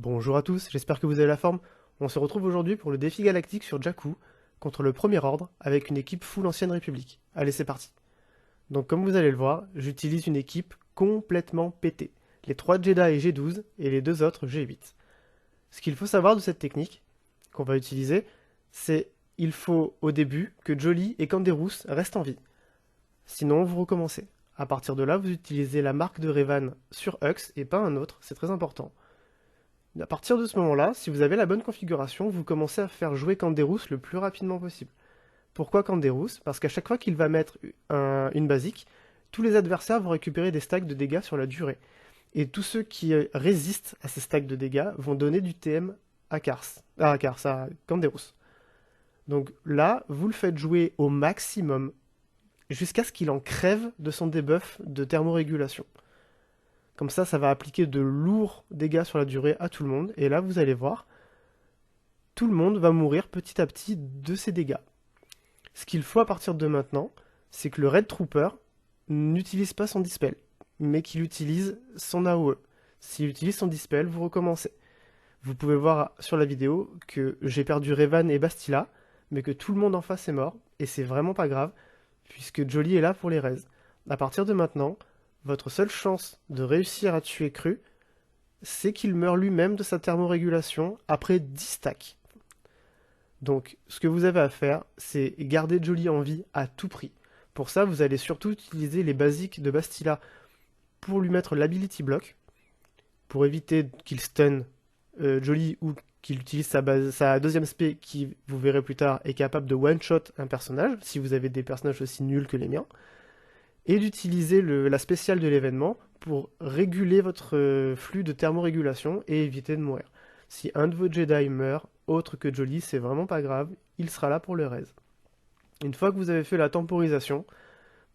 Bonjour à tous, j'espère que vous avez la forme. On se retrouve aujourd'hui pour le défi galactique sur Jakku, contre le Premier Ordre, avec une équipe full Ancienne République. Allez, c'est parti. Donc comme vous allez le voir, j'utilise une équipe complètement pétée. Les 3 Jedi G12 et les 2 autres G8. Ce qu'il faut savoir de cette technique qu'on va utiliser, c'est il faut au début que Jolly et Canderous restent en vie. Sinon, vous recommencez. À partir de là, vous utilisez la marque de Revan sur Hux et pas un autre, c'est très important. À partir de ce moment-là, si vous avez la bonne configuration, vous commencez à faire jouer Canderous le plus rapidement possible. Pourquoi Canderous? Parce qu'à chaque fois qu'il va mettre une basique, tous les adversaires vont récupérer des stacks de dégâts sur la durée. Et tous ceux qui résistent à ces stacks de dégâts vont donner du TM à Canderous. Donc là, vous le faites jouer au maximum jusqu'à ce qu'il en crève de son debuff de thermorégulation. Comme ça va appliquer de lourds dégâts sur la durée à tout le monde. Et là, vous allez voir, tout le monde va mourir petit à petit de ces dégâts. Ce qu'il faut à partir de maintenant, c'est que le Red Trooper n'utilise pas son Dispel, mais qu'il utilise son AOE. S'il utilise son Dispel, vous recommencez. Vous pouvez voir sur la vidéo que j'ai perdu Revan et Bastila, mais que tout le monde en face est mort, et c'est vraiment pas grave, puisque Jolly est là pour les raises. À partir de maintenant, votre seule chance de réussir à tuer Cru, c'est qu'il meurt lui-même de sa thermorégulation après 10 stacks. Donc, ce que vous avez à faire, c'est garder Jolly en vie à tout prix. Pour ça, vous allez surtout utiliser les basiques de Bastila pour lui mettre l'Ability Block, pour éviter qu'il stun Jolly ou qu'il utilise sa deuxième spé qui, vous verrez plus tard, est capable de one-shot un personnage, si vous avez des personnages aussi nuls que les miens, et d'utiliser la spéciale de l'événement pour réguler votre flux de thermorégulation et éviter de mourir. Si un de vos Jedi meurt, autre que Jolly, c'est vraiment pas grave, il sera là pour le raise. Une fois que vous avez fait la temporisation,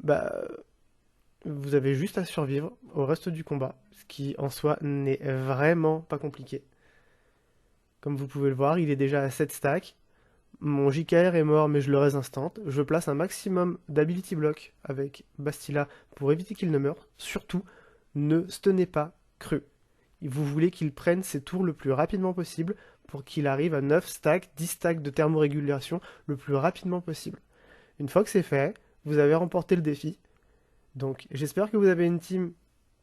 vous avez juste à survivre au reste du combat, ce qui en soi n'est vraiment pas compliqué. Comme vous pouvez le voir, il est déjà à 7 stacks. Mon JKR est mort, mais je le raise instant. Je place un maximum d'Ability Block avec Bastila pour éviter qu'il ne meure. Surtout, ne stunnez pas Cru. Vous voulez qu'il prenne ses tours le plus rapidement possible pour qu'il arrive à 9 stacks, 10 stacks de thermorégulation le plus rapidement possible. Une fois que c'est fait, vous avez remporté le défi. Donc j'espère que vous avez une team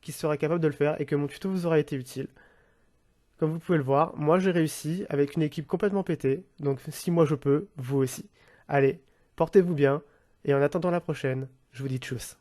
qui sera capable de le faire et que mon tuto vous aura été utile. Comme vous pouvez le voir, moi j'ai réussi avec une équipe complètement pétée, donc si moi je peux, vous aussi. Allez, portez-vous bien, et en attendant la prochaine, je vous dis tchuss.